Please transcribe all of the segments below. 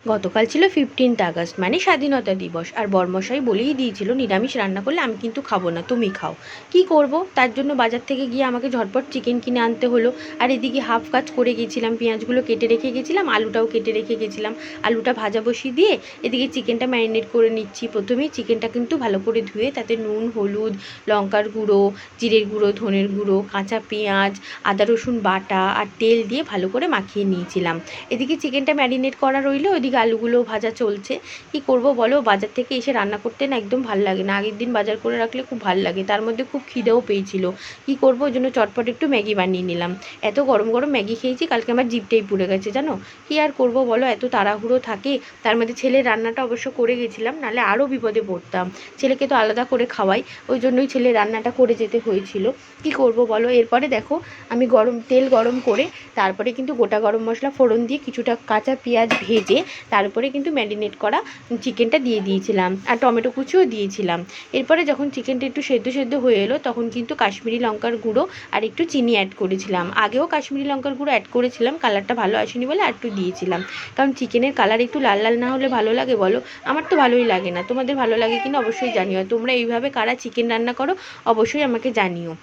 গতকাল ছিল 15th August মানে স্বাধীনতা দিবস। আর বরমশাই বলেই দিয়েছিল নিরামিষ রান্না করলে আমি কিন্তু খাবো না, তুমি খাও। কি করব, তার জন্য বাজার থেকে গিয়ে আমাকে ঝটপট চিকেন কিনে আনতে হলো। আর এদিকে হাফ কাজ করে গেছিলাম, পেঁয়াজগুলো কেটে রেখে গেছিলাম, আলুটাও কেটে রেখে গেছিলাম। আলুটা ভাজা বসিয়ে দিয়ে এদিকে চিকেনটা ম্যারিনেট করে নিচ্ছি। প্রথমেই চিকেনটা কিন্তু ভালো করে ধুয়ে তাতে নুন, হলুদ, লঙ্কার গুঁড়ো, জিরের গুঁড়ো, ধনের গুঁড়ো, কাঁচা পেঁয়াজ, আদা রসুন বাটা আর তেল দিয়ে ভালো করে মাখিয়ে নিয়েছিলাম। এদিকে চিকেনটা ম্যারিনেট করা রইলো, ওইদিকে আলুগুলো ভাজা চলছে। কি করব বলো, বাজার থেকে এসে রান্না করতে না একদম ভাল লাগে না। আগের দিন বাজার করে রাখলে খুব ভাল লাগে, তার মধ্যে খুব খিদেও পেয়েছিল। কি করব, ওই জন্য চটপট একটু ম্যাগি বানিয়ে নিলাম। এত গরম গরম ম্যাগি খেয়েছি, কালকে আমার জিভটাই পুড়ে গেছে জানো। কি আর করব বলো, এত তাড়াহুড়ো থাকে। তার মধ্যে ছেলের রান্নাটা অবশ্য করে গেছিলাম, নাহলে আরও বিপদে পড়তাম। ছেলেকে তো আলাদা করে খাওয়াই, ওই জন্যই ছেলে রান্নাটা করে যেতে হয়েছিল। কি করব বলো, এরপরে দেখো আমি তেল গরম করে তারপরে কিন্তু গোটা গরম মশলা ফোড়ন দিয়ে কিছুটা কাঁচা পেঁয়াজ ভেজে তারপরে কিন্তু ম্যারিনেট করা চিকেনটা দিয়ে দিয়েছিলাম, আর টমেটো কুচিও দিয়েছিলাম। এরপরে যখন চিকেনটা একটু সেদ্ধ সেদ্ধ হয়ে এলো তখন কিন্তু কাশ্মীরি লঙ্কার গুঁড়ো আর একটু চিনি অ্যাড করেছিলাম। আগেও কাশ্মীরি লঙ্কার গুঁড়ো অ্যাড করেছিলাম, কালারটা ভালো আসেনি বলে আর একটু দিয়েছিলাম। কারণ চিকেনের কালার একটু লাল লাল না হলে ভালো লাগে বলো? আমার তো ভালোই লাগে না, তোমাদের ভালো লাগে কিনা অবশ্যই জানিও। তোমরা এইভাবে কারা চিকেন রান্না করো অবশ্যই আমাকে জানিও।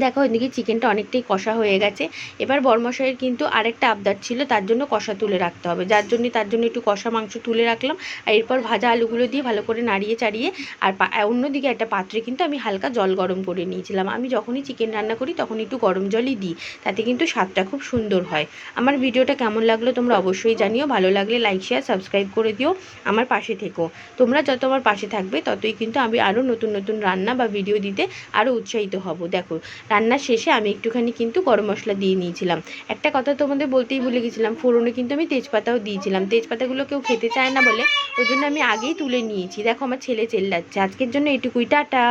দেখো এদিকে চিকেনটা অনেকটাই কষা হয়ে গেছে। এবার বরমশাইয়ের কিন্তু আরেকটা আবদার ছিল, তার জন্য কষা তুলে রাখতে হবে, তার জন্য একটু কষা মাংস তুলে রাখলাম। আর এরপর ভাজা আলুগুলো দিয়ে ভালো করে নাড়িয়ে চাড়িয়ে আর অন্যদিকে একটা পাত্রে কিন্তু আমি হালকা জল গরম করে নিয়েছিলাম। আমি যখনই চিকেন রান্না করি তখন একটু গরম জলই দিই, তাতে কিন্তু স্বাদটা খুব সুন্দর হয়। আমার ভিডিওটা কেমন লাগলো তোমরা অবশ্যই জানিও। ভালো লাগলে লাইক শেয়ার সাবস্ক্রাইব করে দিও, আমার পাশে থেকো। তোমরা যত আমার পাশে থাকবে ততই কিন্তু আমি আরও নতুন নতুন রান্না বা ভিডিও দিতে আরও উৎসাহিত হব। দেখো রান্নার শেষে আমি একটুখানি কিন্তু গরম মশলা দিয়ে নিয়েছিলাম। একটা কথা তোমাদের বলতেই ভুলে গেছিলাম, ফোড়নে কিন্তু আমি তেজপাতাও দিয়েছিলাম। তেজপাতাগুলো কেউ খেতে চায় না বলে ওই জন্য আমি আগেই তুলে নিয়েছি। দেখো আমার ছেলে চেল্লাচ্ছে। আজকের জন্য এটুকুই, টাটা।